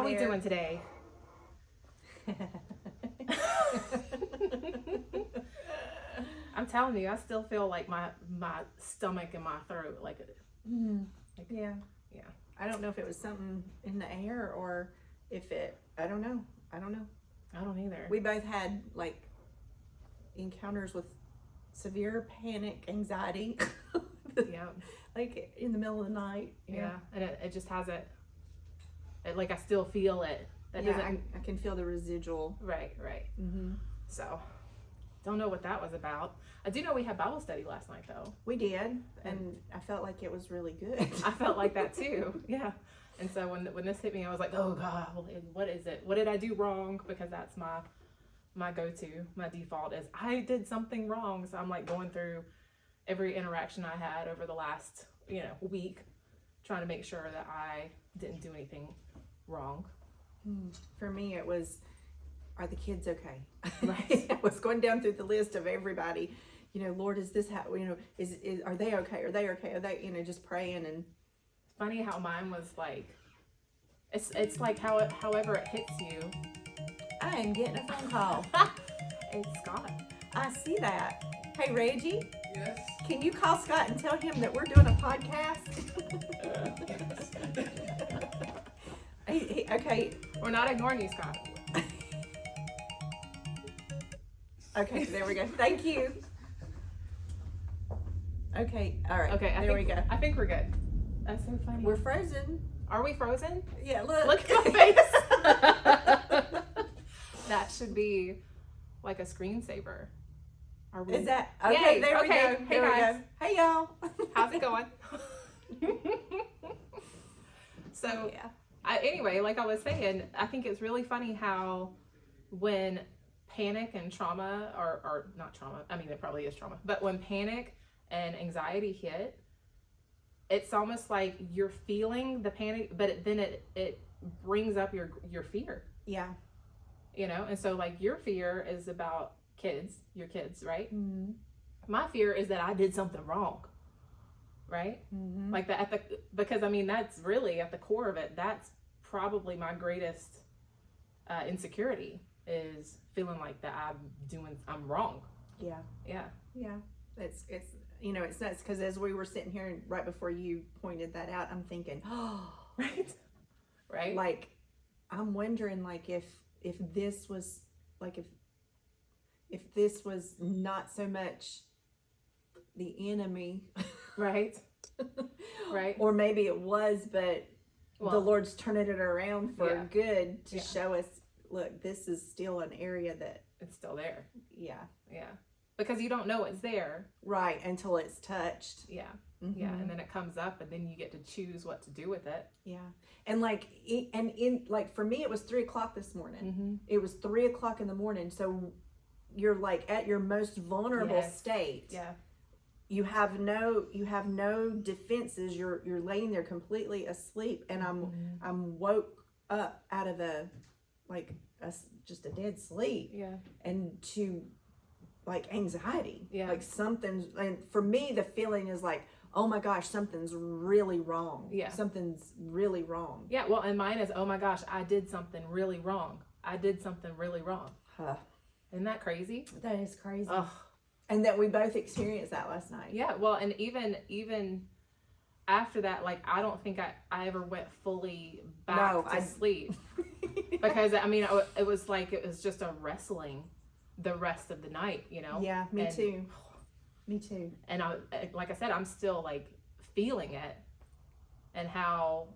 How we doing today? I'm telling you, I still feel like my stomach and my throat Yeah. I don't know if it was something in the air or if I don't know. I don't either. We both had like encounters with severe panic, anxiety. Yeah. Like in the middle of the night. Yeah. And it just hasn't, like I still feel it. That I can feel the residual. Right. Mm-hmm. So, don't know what that was about. I do know we had Bible study last night though. We did, and I felt like it was really good. I felt like that too. Yeah. And so when this hit me, I was like, oh God, what is it? What did I do wrong? Because that's my go-to, my default is I did something wrong. So I'm like going through every interaction I had over the last, week, trying to make sure that I didn't do anything wrong. For me, it was, are the kids okay? Right. I was going down through the list of everybody, Lord, is this how, are they okay? Are they okay? Are they, just praying. And funny how mine was like, it's like however it hits you. I am getting a phone call. It's Scott. I see that. Hey, Reggie. Yes. Can you call Scott and tell him that we're doing a podcast? Okay. We're not ignoring you, Scott. Okay, there we go. Thank you. Okay, all right. Okay, there we go. I think we're good. That's so funny. We're frozen. Are we frozen? Yeah, look. Look at my face. That should be like a screensaver. Are we? Is that okay? Yay, there we okay. go. Hey there guys. we go. Hey y'all. How's it going? So, yeah. Anyway, like I was saying, I think it's really funny how when panic and trauma, or not trauma, I mean, it probably is trauma, but when panic and anxiety hit, it's almost like you're feeling the panic, but then it brings up your fear. Yeah. And so like your fear is about your kids, right? Mm-hmm. My fear is that I did something wrong. Right? Mm-hmm. Like because I mean, that's really at the core of it. That's probably my greatest insecurity is feeling like that I'm wrong. Yeah. Yeah. Yeah. It's it's nuts because as we were sitting here and right before you pointed that out, I'm thinking, oh, right. Like, I'm wondering like if this was like if this was not so much the enemy. Right. Right. Or maybe it was, but the Lord's turning it around for good to show us, look, this is still an area that it's still there. Yeah. Because you don't know it's there. Right, until it's touched. Yeah. Mm-hmm. Yeah, and then it comes up and then you get to choose what to do with it. Yeah. And for me it was 3:00 this morning. Mm-hmm. It was 3:00 in the morning. So you're like at your most vulnerable state. Yeah. You have no defenses. You're laying there completely asleep, and I'm woke up out of just a dead sleep. Yeah. And to like anxiety. Yeah. Like something's, and for me the feeling is like, oh my gosh, something's really wrong. Yeah. Something's really wrong. Yeah, well, and mine is, oh my gosh, I did something really wrong. Huh. Isn't that crazy? That is crazy. Ugh. And that we both experienced that last night. Yeah, well, and even after that, like, I don't think I ever went fully back to sleep. Because, I mean, it was just a wrestling the rest of the night, Yeah, me too. Me too. And like I said, I'm still, like, feeling it. And how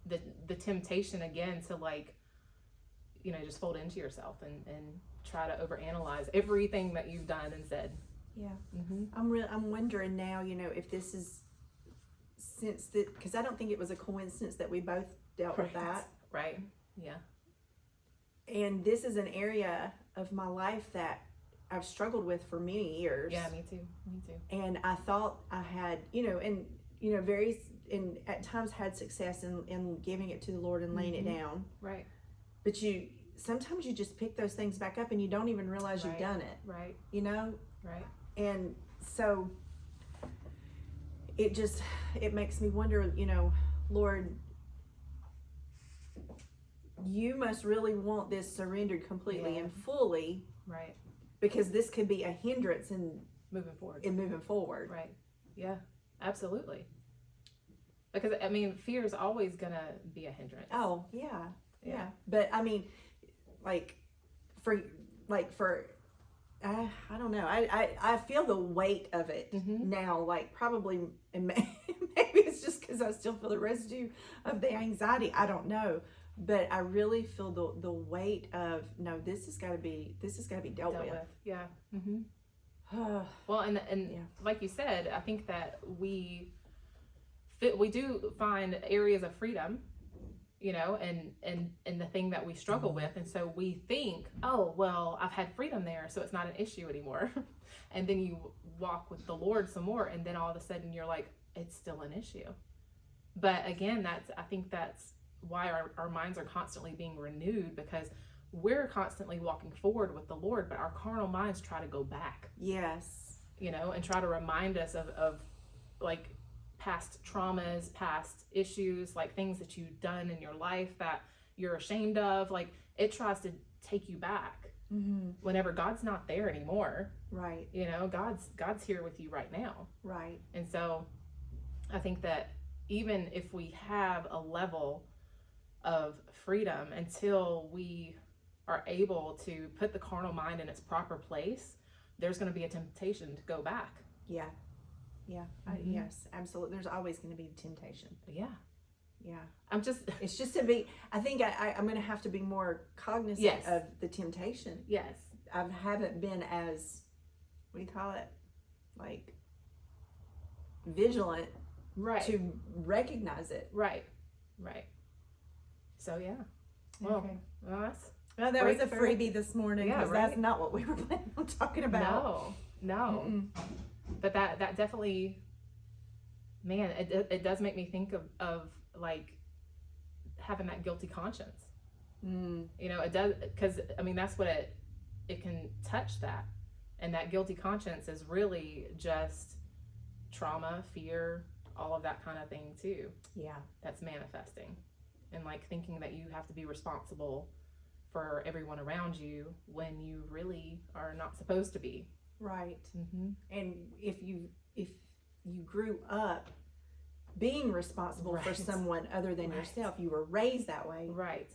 the temptation, again, to, like, just fold into yourself and try to overanalyze everything that you've done and said. Yeah. Mm-hmm. I'm wondering now, if this is because I don't think it was a coincidence that we both dealt with that. Right. Yeah. And this is an area of my life that I've struggled with for many years. Yeah, me too. And I thought I had, and at times had success in giving it to the Lord and laying it down. Right. But sometimes you just pick those things back up and you don't even realize you've done it. Right. Right. And so it makes me wonder, Lord, you must really want this surrendered completely Yeah. and fully, Right. because this could be a hindrance in Moving forward. moving forward. Right. Yeah, absolutely. Because, I mean, fear is always going to be a hindrance. Oh, yeah. But I mean, like, for, I don't know. I feel the weight of it now, like, probably, and maybe it's just because I still feel the residue of the anxiety. I don't know. But I really feel the weight of, no, this has got to be dealt with. Yeah. Well, and Yeah. like you said, I think that we do find areas of freedom, you know, and the thing that we struggle with. And so we think, oh, well, I've had freedom there, so it's not an issue anymore. And then you walk with the Lord some more, and then all of a sudden you're like, it's still an issue. But again, I think that's why our minds are constantly being renewed, because we're constantly walking forward with the Lord, but our carnal minds try to go back. Yes. You know, and try to remind us of like past traumas, past issues, like things that you've done in your life that you're ashamed of. Like, it tries to take you back whenever God's not there anymore. Right. You know, God's here with you right now. Right. And so I think that even if we have a level of freedom, until we are able to put the carnal mind in its proper place, there's going to be a temptation to go back. Yeah. Yes, absolutely. There's always going to be temptation. Yeah. It's just to be, I think I'm going to have to be more cognizant of the temptation. Yes. I haven't been as, what do you call it? Like, vigilant. Right. To recognize it. Right. So, yeah. Well, Okay. Well, that was a freebie this morning, because right? that's not what we were planning on talking about. No. But that definitely, man, it does make me think of like having that guilty conscience. You know, it does, because I mean, that's what it can touch that. And that guilty conscience is really just trauma, fear, all of that kind of thing too. Yeah. That's manifesting. And like thinking that you have to be responsible for everyone around you when you really are not supposed to be. Right. And if you grew up being responsible for someone other than yourself, you were raised that way. Right.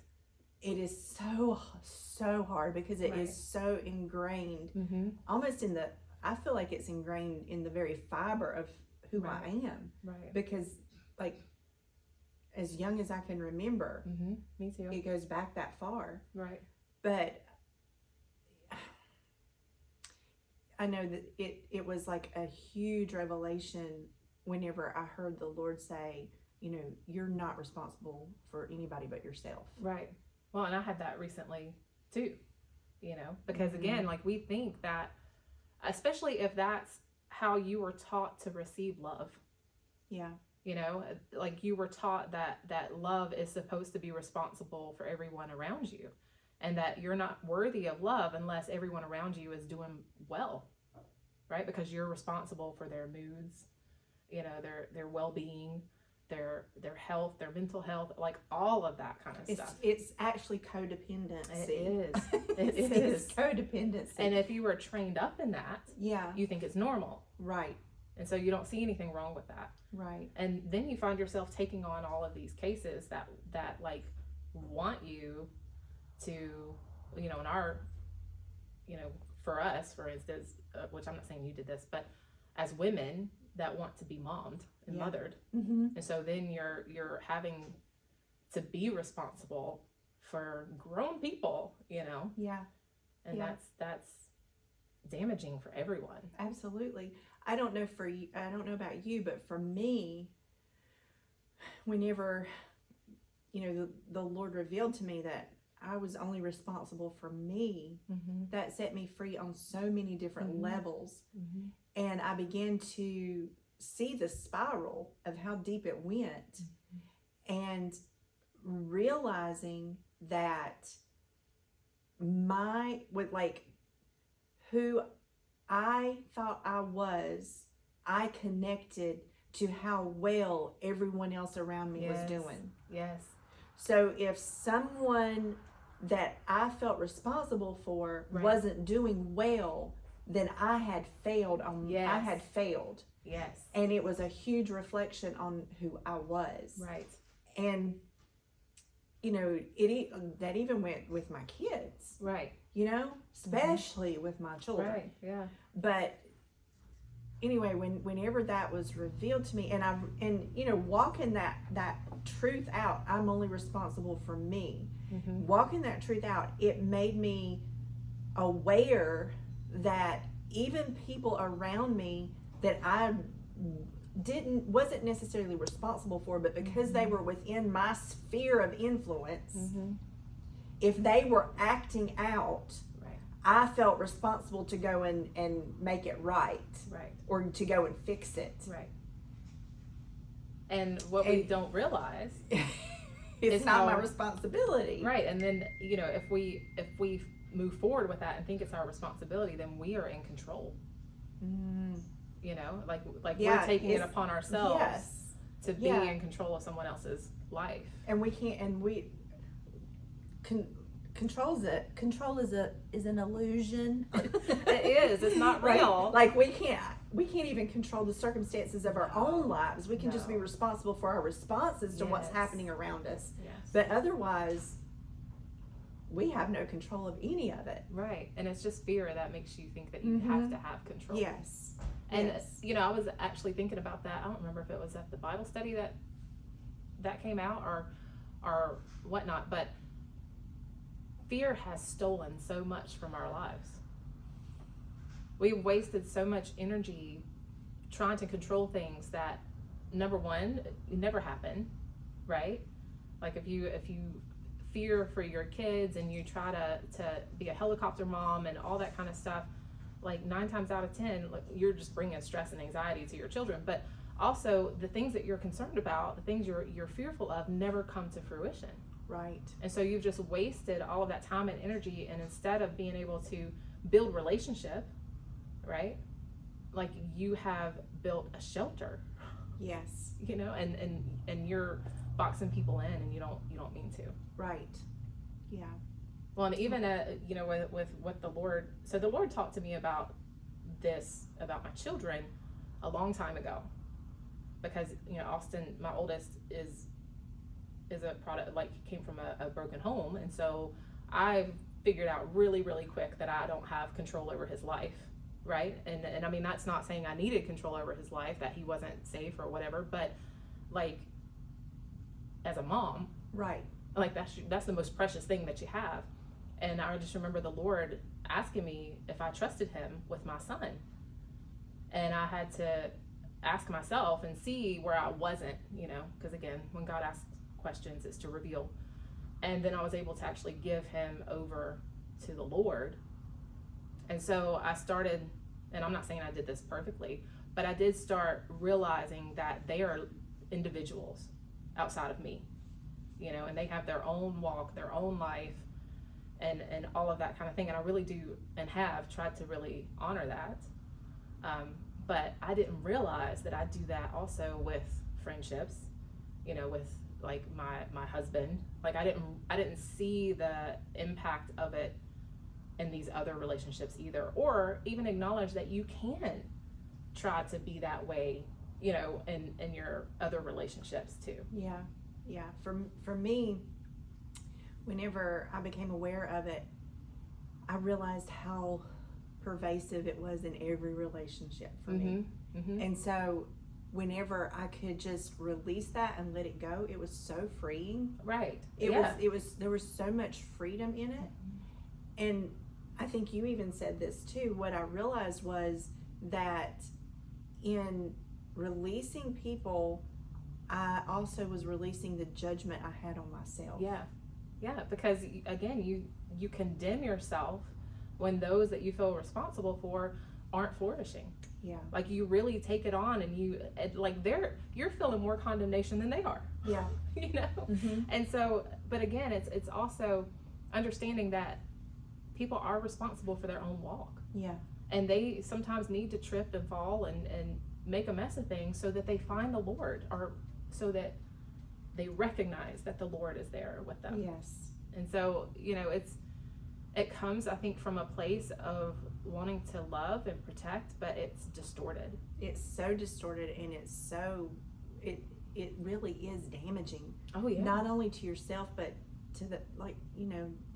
It is so hard, because it is so ingrained, almost I feel like it's ingrained in the very fiber of who I am. Right. Because, like, as young as I can remember, Me too. it goes back that far. Right. But I know that it was like a huge revelation whenever I heard the Lord say, you know, you're not responsible for anybody but yourself. Right. Well, and I had that recently too, you know, because again, like, we think that, especially if that's how you were taught to receive love. Yeah. You know, like, you were taught that love is supposed to be responsible for everyone around you, and that you're not worthy of love unless everyone around you is doing well, right? Because you're responsible for their moods, you know, their well-being, their health, their mental health, like all of that kind of stuff. It's actually codependency. It is. It's codependency. And if you were trained up in that, you think it's normal. Right. And so you don't see anything wrong with that. Right. And then you find yourself taking on all of these cases that like want you to, you know, in our, you know, for us, for instance, which I'm not saying you did this, but as women that want to be mommed and mothered. And so then you're having to be responsible for grown people, you know? Yeah. And that's damaging for everyone. Absolutely. I don't know about you, but for me, whenever, you know, the Lord revealed to me that I was only responsible for me, that set me free on so many different levels. And I began to see the spiral of how deep it went, and realizing that who I thought I was, I connected to how well everyone else around me was doing. Yes. So if someone that I felt responsible for Right. wasn't doing well, then I had failed on. Yes. I had failed. Yes. And it was a huge reflection on who I was. Right. And that even went with my kids. Right. Especially with my children. Right. Yeah. But anyway, whenever that was revealed to me, and walking that truth out, I'm only responsible for me. Mm-hmm. Walking that truth out, it made me aware that even people around me that I wasn't necessarily responsible for, but because they were within my sphere of influence, if they were acting out, Right. I felt responsible to go and make it right. Right. Or to go and fix it. Right. And what we don't realize it's not my responsibility. Right. And then, if we move forward with that and think it's our responsibility, then we are in control. We're taking it upon ourselves to be in control of someone else's life. And we can't, control is an illusion. It is. It's not real. Like we can't even control the circumstances of our own lives. We can just be responsible for our responses to what's happening around us. Yes. But otherwise, we have no control of any of it. Right. And it's just fear that makes you think that you have to have control. Yes. And I was actually thinking about that. I don't remember if it was at the Bible study that came out or whatnot, but fear has stolen so much from our lives. We've wasted so much energy trying to control things that, number one, never happen, right? Like if you fear for your kids and you try to be a helicopter mom and all that kind of stuff, like 9 times out of 10, like, you're just bringing stress and anxiety to your children. But also the things that you're concerned about, the things you're fearful of, never come to fruition. Right. And so you've just wasted all of that time and energy, and instead of being able to build relationship, right? Like you have built a shelter. Yes. And you're boxing people in, and you don't mean to. Right. Yeah. Well, and even with what the Lord talked to me about this, about my children, a long time ago, because Austin, my oldest, is a product, like, came from a broken home, and so I figured out really, really quick that I don't have control over his life, right? And I mean, that's not saying I needed control over his life, that he wasn't safe or whatever, but like as a mom, right, like that's the most precious thing that you have. And I just remember the Lord asking me if I trusted him with my son. And I had to ask myself and see where I wasn't, because again, when God asks questions, it's to reveal. And then I was able to actually give him over to the Lord. And so I started, and I'm not saying I did this perfectly, but I did start realizing that they are individuals outside of me, and they have their own walk, their own life, and all of that kind of thing. And I really do and have tried to really honor that. But I didn't realize that I do that also with friendships, with like my husband. Like I didn't see the impact of it in these other relationships either, or even acknowledge that you can try to be that way, in your other relationships too. Yeah. For me, whenever I became aware of it, I realized how pervasive it was in every relationship for me. And so whenever I could just release that and let it go, it was so freeing. Right. There was so much freedom in it. And I think you even said this too. What I realized was that in releasing people, I also was releasing the judgment I had on myself. Yeah, because again, you condemn yourself when those that you feel responsible for aren't flourishing. Yeah. Like you really take it on, and you're feeling more condemnation than they are. Yeah. And so, but again, it's also understanding that people are responsible for their own walk. Yeah. And they sometimes need to trip and fall and make a mess of things so that they find the Lord, or so that they recognize that the Lord is there with them. Yes. And so, it comes, I think, from a place of wanting to love and protect, but it's distorted. It's so distorted, and it really is damaging. Oh yeah. Not only to yourself, but to the,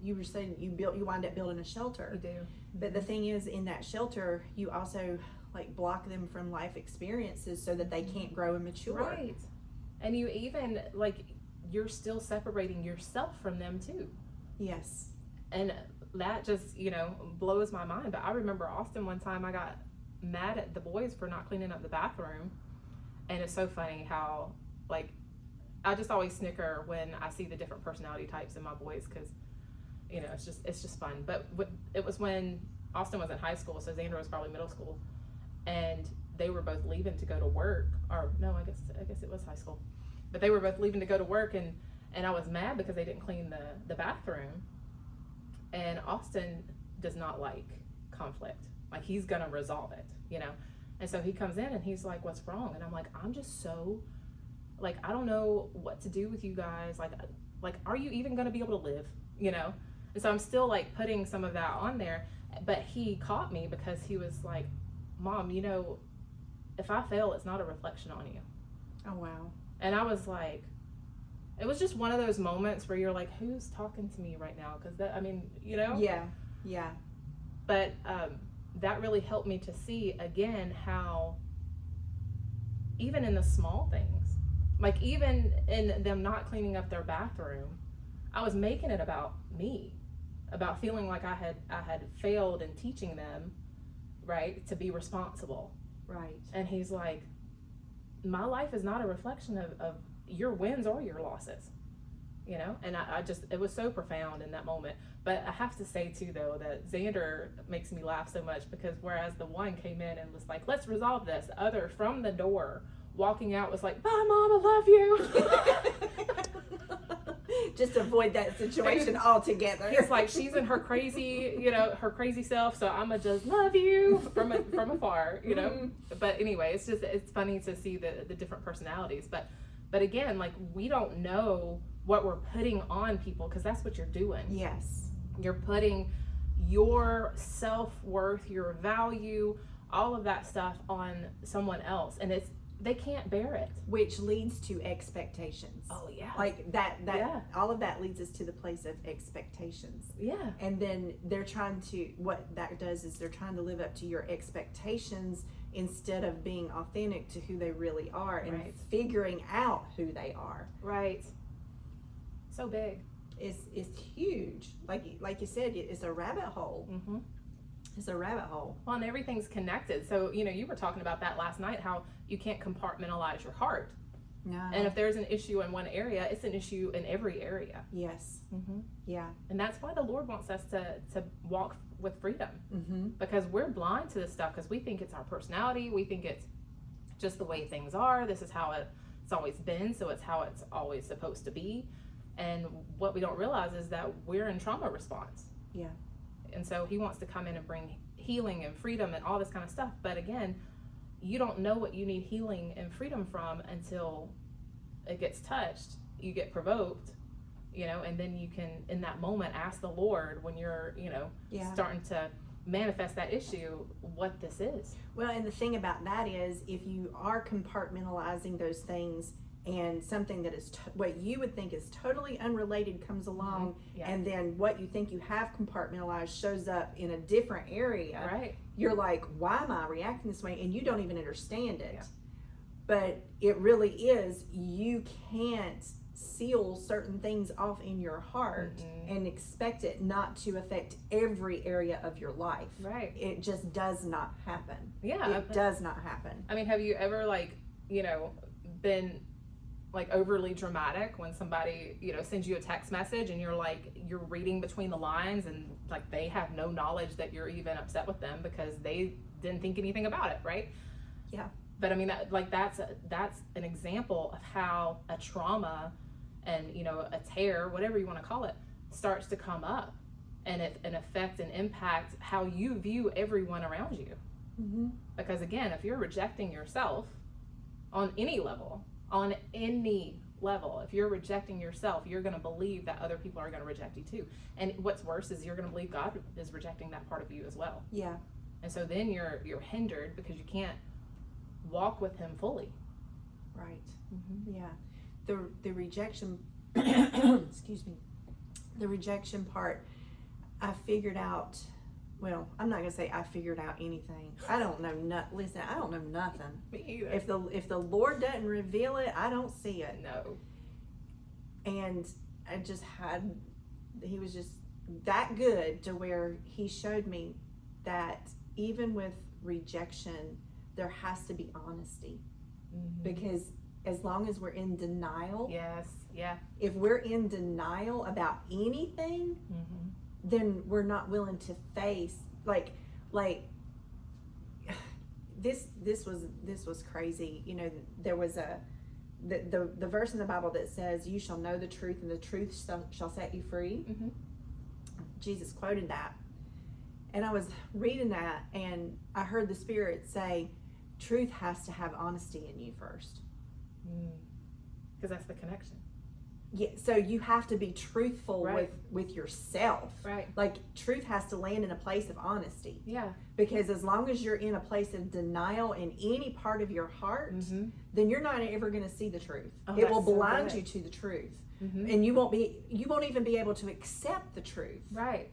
you were saying you wind up building a shelter. You do. But the thing is, in that shelter, you also block them from life experiences so that they can't grow and mature. Right. And you even you're still separating yourself from them too. Yes. And that just, blows my mind. But I remember Austin one time, I got mad at the boys for not cleaning up the bathroom. And it's so funny how, I just always snicker when I see the different personality types in my boys, because, it's just fun. But it was when Austin was in high school, so Xander was probably middle school, and they were both leaving to go to work. Or no, I guess it was high school. But they were both leaving to go to work, and I was mad because they didn't clean the bathroom. And Austin does not like conflict. He's gonna resolve it, And so he comes in and he's like, "What's wrong?" And I'm like, "I'm just so, I don't know what to do with you guys. Are you even gonna be able to live, And so I'm still putting some of that on there. But he caught me because he was like, "Mom, if I fail, it's not a reflection on you." Oh wow. And I was like, it was just one of those moments where you're like, who's talking to me right now? Because Yeah. But that really helped me to see again how even in the small things, even in them not cleaning up their bathroom, I was making it about me, about feeling like I had failed in teaching them, right, to be responsible. Right. And he's like, my life is not a reflection of your wins or your losses, and I just, it was so profound in that moment. But I have to say too, though, that Xander makes me laugh so much, because whereas the one came in and was like, "Let's resolve this," the other from the door walking out was like, "Bye, Mom, I love you." Just avoid that situation altogether. It's like she's in her crazy, her crazy self, so I'ma just love you from afar, Mm-hmm. But anyway, it's funny to see the different personalities. But again, we don't know what we're putting on people, because that's what you're doing. Yes. You're putting your self-worth, your value, all of that stuff on someone else, and they can't bear it. Which leads to expectations. Oh yeah. That Yeah. all of that leads us to the place of expectations. Yeah. And then what that does is they're trying to live up to your expectations instead of being authentic to who they really are and Right. figuring out who they are. Right. So big. It's huge. Like you said, it's a rabbit hole. Mm-hmm. It's a rabbit hole. Well, and everything's connected. So, you were talking about that last night, how you can't compartmentalize your heart. No. And if there's an issue in one area, it's an issue in every area. Yes. Mm-hmm. Yeah. And that's why the Lord wants us to walk with freedom. Mm-hmm. Because we're blind to this stuff, because we think it's our personality. We think it's just the way things are. This is how it's always been, so it's how it's always supposed to be. And what we don't realize is that we're in trauma response. Yeah. And so he wants to come in and bring healing and freedom and all this kind of stuff. But again, you don't know what you need healing and freedom from until it gets touched. You get provoked, and then you can, in that moment, ask the Lord when you're, starting to manifest that issue, what this is. Well, and the thing about that is, if you are compartmentalizing those things, and something that is what you would think is totally unrelated comes along, Mm-hmm. Yeah. and then what you think you have compartmentalized shows up in a different area, Right. You're like, why am I reacting this way? And you don't even understand it. Yeah. But it really is, you can't seal certain things off in your heart Mm-hmm. and expect it not to affect every area of your life. Right. It just does not happen. Yeah. It does not happen. I mean, have you ever been overly dramatic when somebody, sends you a text message and you're reading between the lines, and they have no knowledge that you're even upset with them because they didn't think anything about it, right? Yeah. But I mean, that's an example of how a trauma and, a tear, whatever you want to call it, starts to come up, and it affect and impact how you view everyone around you. Mm-hmm. Because again, if you're rejecting yourself on any level, level. If you're rejecting yourself, you're going to believe that other people are going to reject you too. And what's worse is you're going to believe God is rejecting that part of you as well. Yeah. And so then you're hindered because you can't walk with him fully. Right. Mm-hmm. Yeah. The rejection excuse me. The rejection part, I figured out, well, I'm not going to say I figured out anything. I don't know listen, I don't know nothing. Me either. If the Lord doesn't reveal it, I don't see it. No. And he was just that good to where he showed me that even with rejection, there has to be honesty. Mm-hmm. Because as long as we're in denial, Yes. Yeah. if we're in denial about anything, Mm-hmm. then we're not willing to face like this was crazy. You know, there was the verse in the Bible that says, "You shall know the truth, and the truth shall set you free." Mm-hmm. Jesus quoted that, and I was reading that, and I heard the Spirit say, "Truth has to have honesty in you first." Because that's the connection. Yeah, so you have to be truthful Right. with yourself. Right. Like, truth has to land in a place of honesty. Yeah. Because as long as you're in a place of denial in any part of your heart, Mm-hmm. then you're not ever going to see the truth. Oh, it will that's so blind good. you to the truth. Mm-hmm. And you won't even be able to accept the truth. Right.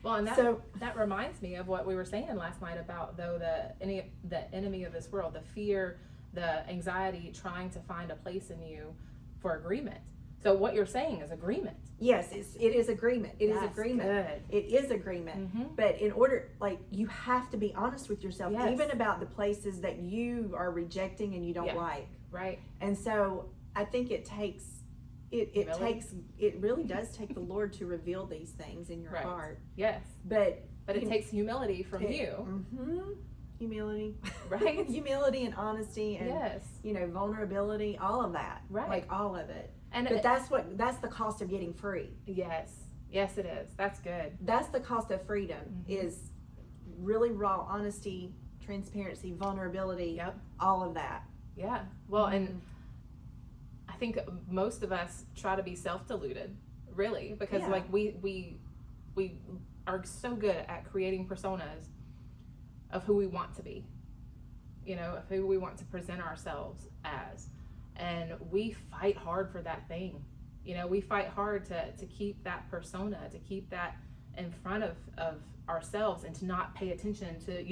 Well, and that reminds me of what we were saying last night about, though, the enemy of this world, the fear, the anxiety, trying to find a place in you for agreement. So what you're saying is agreement. Yes, it is agreement. It is That's agreement. good. It is agreement. Mm-hmm. But in order, like, you have to be honest with yourself, Yes. even about the places that you are rejecting and you don't Yeah. like. Right. And so I think it really does take the Lord to reveal these things in your Right. heart. Yes. But it takes humility from you. Mm-hmm. Humility. Right. Humility and honesty and Yes. vulnerability, all of that. Right. Like all of it. And But that's the cost of getting free. yes. Yes, it is. That's good. That's the cost of freedom, Mm-hmm. is really raw honesty, transparency, vulnerability, Yep. all of that. Yeah. Well, and I think most of us try to be self-deluded, really, because Yeah. like we are so good at creating personas of who we want to be, of who we want to present ourselves as, and we fight hard for that thing. We fight hard to keep that persona, to keep that in front of ourselves, and to not pay attention to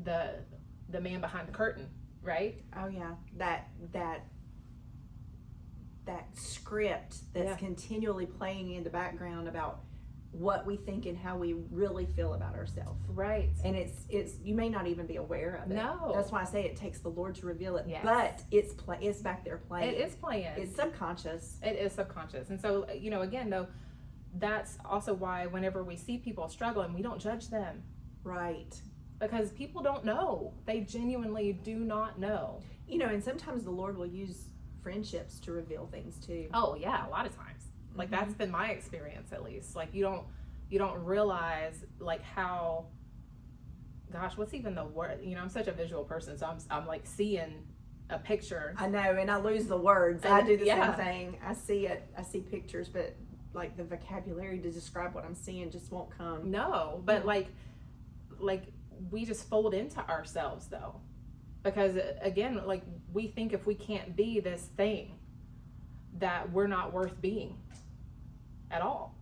the man behind the curtain, right? Oh yeah, that script that's Yeah. continually playing in the background about what we think and how we really feel about ourselves. Right. And it's you may not even be aware of it. No. That's why I say it takes the Lord to reveal it. Yes. But it's back there playing. It is playing. It's subconscious. It is subconscious. And so, again, though, that's also why whenever we see people struggling, we don't judge them, Right. because people don't know. They genuinely do not know. And sometimes the Lord will use friendships to reveal things too. Oh yeah, a lot of times. Like that's been my experience, at least. Like you don't realize like how, gosh, what's even the word? I'm such a visual person, so I'm like seeing a picture. I know, and I lose the words. And, I do the yeah. same thing. I see it. I see pictures, but like the vocabulary to describe what I'm seeing just won't come. No, but like we just fold into ourselves though, because again, like we think if we can't be this thing, that we're not worth being at all.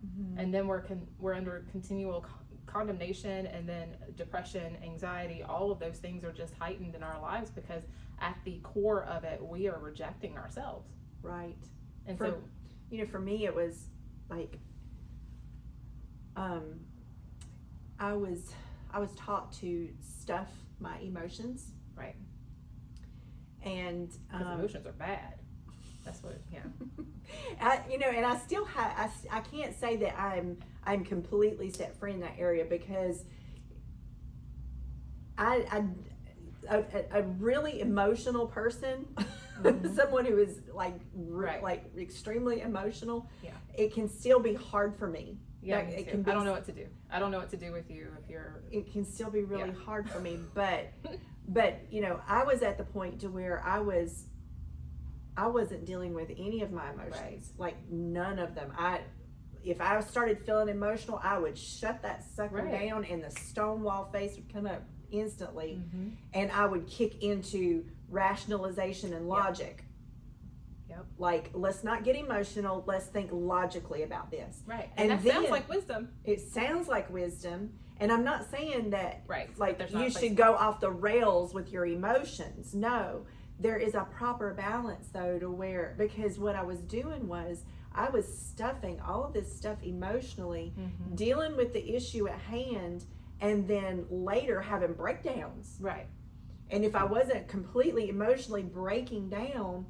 Mm-hmm. And then we're under continual condemnation, and then depression, anxiety, all of those things are just heightened in our lives, because at the core of it, we are rejecting ourselves. Right. And For- so for me, it was like, I was taught to stuff my emotions. right, And because emotions are bad. That's what. Yeah. and I still have. I can't say that I'm completely set free in that area, because a really emotional person, someone who is like Right. like extremely emotional, Yeah. it can still be hard for me. Yeah, Like, me it too. can be, I don't know what to do. I don't know what to do with you if you're. It can still be really Yeah. hard for me, but I was at the point to where I wasn't dealing with any of my emotions. Right. Like none of them. If I started feeling emotional, I would shut that sucker Right. down and the stonewall face would come up instantly, Mm-hmm. and I would kick into rationalization and logic. Yep. Like, let's not get emotional, let's think logically about this. Right. And that then, sounds like wisdom. It sounds like wisdom, and I'm not saying that Right. like There's not you a place should go off the rails with your emotions. No, there is a proper balance though, to where, because what I was doing was I was stuffing all of this stuff emotionally, Mm-hmm. dealing with the issue at hand, and then later having breakdowns. Right. And if I wasn't completely emotionally breaking down,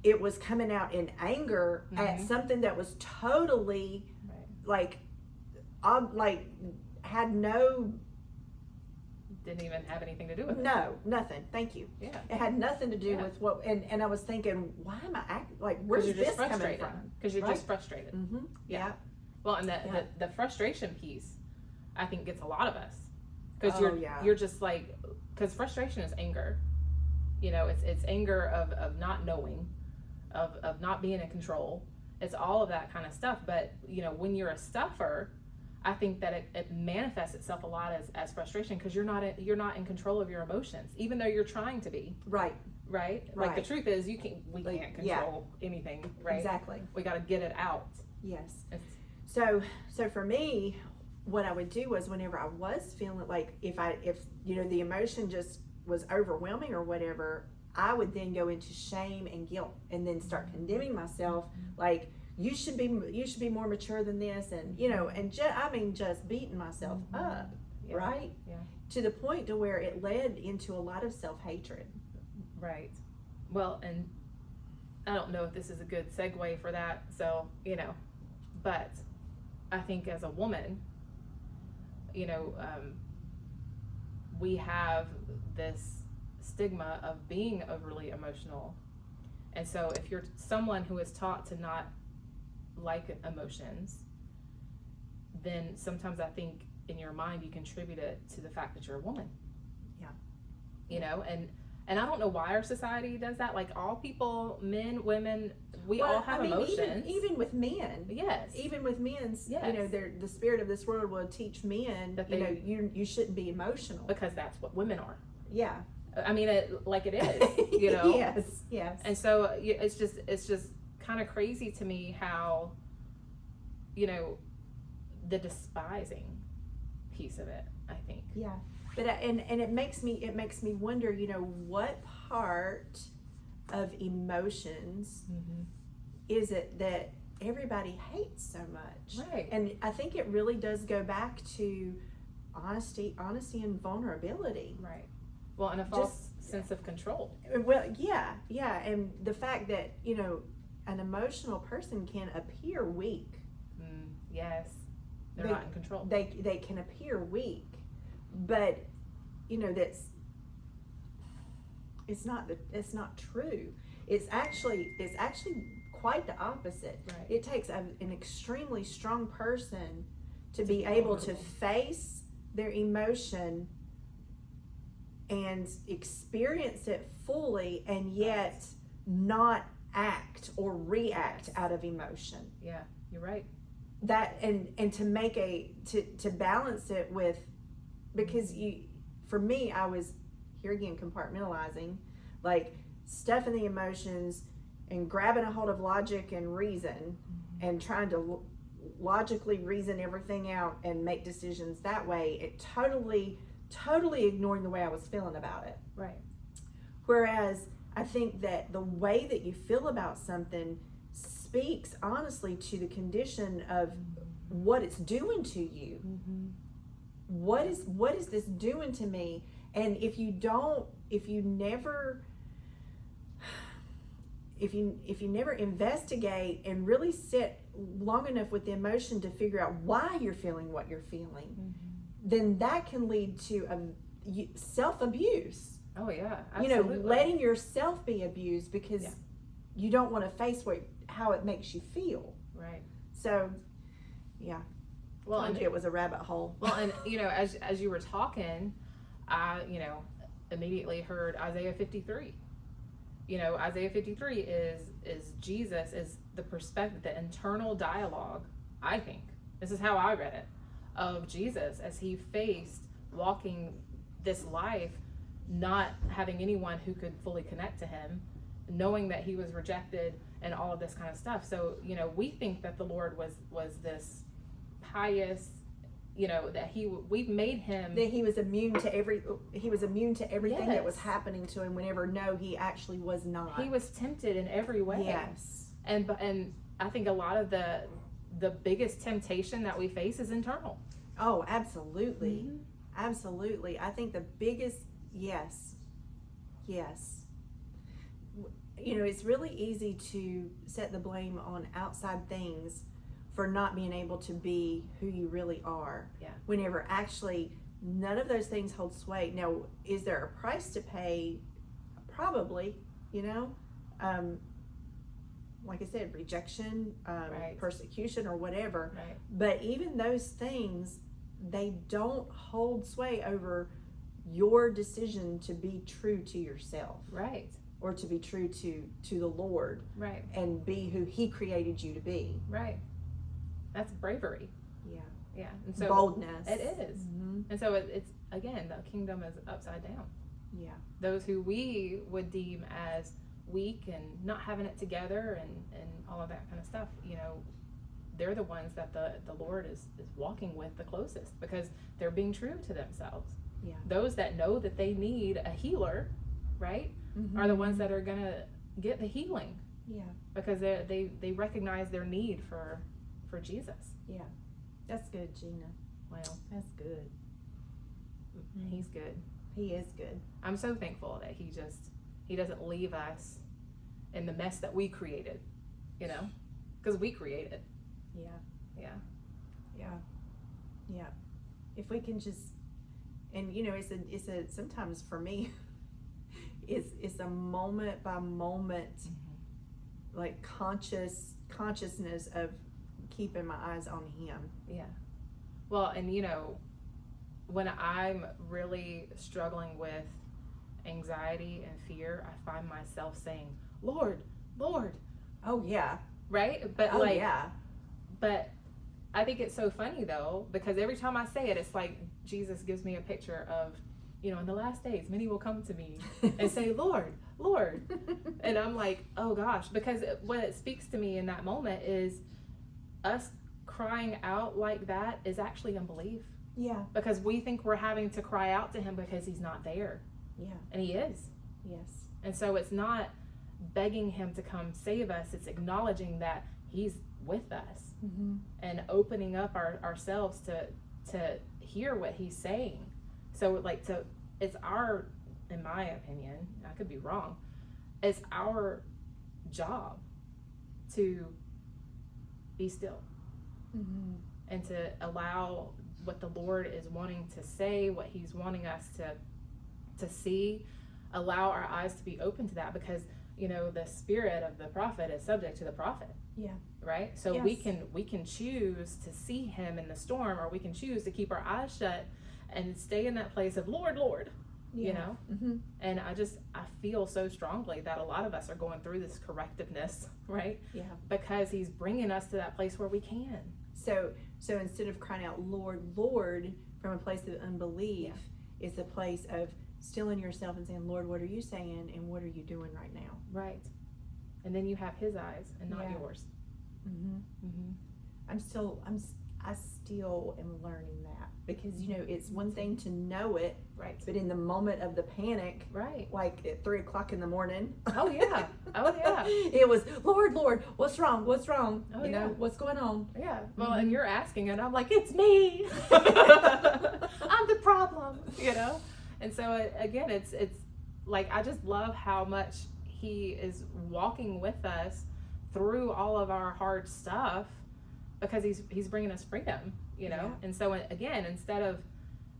it was coming out in anger at Mhm. something that was totally Right. like had no Didn't even have anything to do with it. nothing. Thank you. Yeah. It had nothing to do Yeah. with what, and I was thinking, why am I acting like, where's Because you're this just coming frustrated. from? Because you're Right. just frustrated. Mm-hmm. Yeah. Well, and Yeah. the frustration piece, I think, gets a lot of us. Because Oh, yeah. you're just like, because frustration is anger. You know, it's anger of not knowing, of not being in control. It's all of that kind of stuff. But, you know, when you're a stuffer, I think that it manifests itself a lot as frustration, because you're not in control of your emotions, even though you're trying to be. Right. Right? Like, the Right. truth is, we Like, can't yeah. control anything, right? Exactly. We got to get it out. Yes. It's, So for me, what I would do was, whenever I was feeling like, if the emotion just was overwhelming or whatever, I would then go into shame and guilt, and then start condemning myself, like, you should be more mature than this, and and just beating myself up, yeah. right? Yeah. To the point to where it led into a lot of self-hatred. Right. Well, and I don't know if this is a good segue for that, so, but I think as a woman, we have this stigma of being overly emotional. And so if you're someone who is taught to not like emotions, then sometimes I think in your mind you contribute it to the fact that you're a woman. Yeah. And I don't know why our society does that. Like, all people, men, women, we all have emotions. Even with men. Yes. Even with men's, Yes. the spirit of this world will teach men That that you shouldn't be emotional. Because that's what women are. Yeah. I mean, it is, Yes. And so it's just kind of crazy to me how, the despising piece of it, I think. Yeah. But and it makes me wonder, what part of emotions Mm-hmm. is it that everybody hates so much? Right. And I think it really does go back to honesty and vulnerability. Right. Well, and a false sense of control. Well, yeah, and the fact that an emotional person can appear weak. Yes. They're not in control. They can appear weak, but it's not true. It's actually quite the opposite. Right. It takes an extremely strong person to be able to face their emotion and experience it fully, and yet not act or react out of emotion. Yeah, you're right. That and to make to balance it with, because for me, I was here again compartmentalizing, like stuffing the emotions and grabbing a hold of logic and reason, and trying to logically reason everything out and make decisions that way. It totally ignoring the way I was feeling about it. Right. Whereas I think that the way that you feel about something speaks honestly to the condition of what it's doing to you. Mm-hmm. What is this doing to me? And if you never investigate and really sit long enough with the emotion to figure out why you're feeling what you're feeling, then that can lead to self-abuse. Oh yeah, absolutely. Letting yourself be abused because you don't want to face how it makes you feel. Right. So, yeah. Well, and it was a rabbit hole. Well, and as you were talking, I immediately heard Isaiah 53. Isaiah 53 is Jesus, is the perspective, the internal dialogue, I think. This is how I read it, of Jesus as he faced walking this life, not having anyone who could fully connect to him, knowing that he was rejected and all of this kind of stuff. So, we think that the Lord was this pious, that we've made him, that he was immune to everything Yes. that was happening to him, whenever no, he actually was not. he was tempted in every way. Yes. And I think a lot of the biggest temptation that we face is internal. Oh, absolutely. Mm-hmm. Absolutely. I think the biggest, yes. It's really easy to set the blame on outside things for not being able to be who you really are. Yeah. Whenever actually none of those things hold sway. Now, is there a price to pay? Probably, like I said, rejection, Right. persecution, or whatever. Right. But even those things, they don't hold sway over your decision to be true to yourself, Right. or to be true to the Lord, Right. and be who he created you to be. Right. That's bravery. Yeah. Yeah. And so Boldness. it is. Mm-hmm. And so it's again, the kingdom is upside down. Yeah. Those who we would deem as weak and not having it together and all of that kind of stuff, they're the ones that the Lord is walking with the closest, because they're being true to themselves. Yeah. Those that know that they need a healer, right, Mm-hmm. are the ones that are gonna get the healing, Yeah. because they recognize their need for Jesus. Yeah. That's good, Gina. Well, That's good. he's good. He is good. I'm so thankful that he doesn't leave us in the mess that we created, because we created. Yeah. Yeah. Yeah. If we can just, and it's a sometimes for me, it's a moment by moment, like consciousness of keeping my eyes on him. Yeah. Well, and when I'm really struggling with anxiety and fear, I find myself saying, Lord, Lord, Oh yeah. right? But Oh yeah. but I think it's so funny though, because every time I say it, it's like Jesus gives me a picture of, in the last days, many will come to me and say, Lord, Lord. And I'm like, oh gosh, because what it speaks to me in that moment is us crying out like that is actually unbelief. Yeah. Because we think we're having to cry out to him because he's not there. Yeah. And he is. Yes. And so it's not begging him to come save us, it's acknowledging that he's with us Mm-hmm. and opening up ourselves to hear what he's saying. So it's our, in my opinion, I could be wrong, it's our job to be still Mm-hmm. and to allow what the Lord is wanting to say, what he's wanting us to see, allow our eyes to be open to that, because the spirit of the prophet is subject to the prophet. Yeah. Right? So Yes. we can choose to see him in the storm, or we can choose to keep our eyes shut and stay in that place of Lord, Lord. Yeah. Mm-hmm. And I feel so strongly that a lot of us are going through this correctiveness, right? Yeah. Because he's bringing us to that place where we can. So instead of crying out, Lord, Lord, from a place of unbelief, it's a place of stilling yourself and saying, Lord, what are you saying, and what are you doing right now? Right. And then you have his eyes and not Yeah. yours. Mm-hmm. Mm-hmm. I still am learning that, because it's one thing to know it, Right. but in the moment of the panic, Right. like at 3:00 in the morning, Oh yeah. Oh yeah. it was, Lord, what's wrong? Oh, yeah. What's going on? Yeah. Well, Mhm. and you're asking, and I'm like, it's me. I'm the problem. And so again, it's like, I just love how much he is walking with us through all of our hard stuff, because he's bringing us freedom. Yeah. And so again, instead of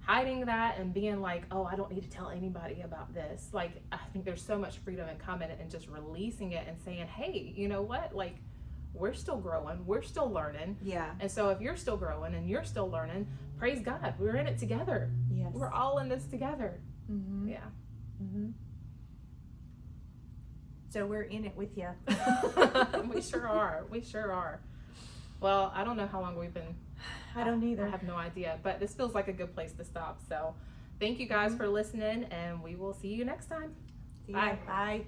hiding that and being like, oh, I don't need to tell anybody about this, like, I think there's so much freedom in coming and just releasing it and saying, hey, you know what, like, we're still growing, we're still learning. Yeah. And so if you're still growing and you're still learning, praise God, we're in it together. Yes. We're all in this together. Mm-hmm. Yeah. Mm-hmm. So we're in it with you. We sure are. We sure are. Well, I don't know how long we've been. I don't either. I have no idea, but this feels like a good place to stop. So thank you guys for listening, and we will see you next time. Bye. Bye.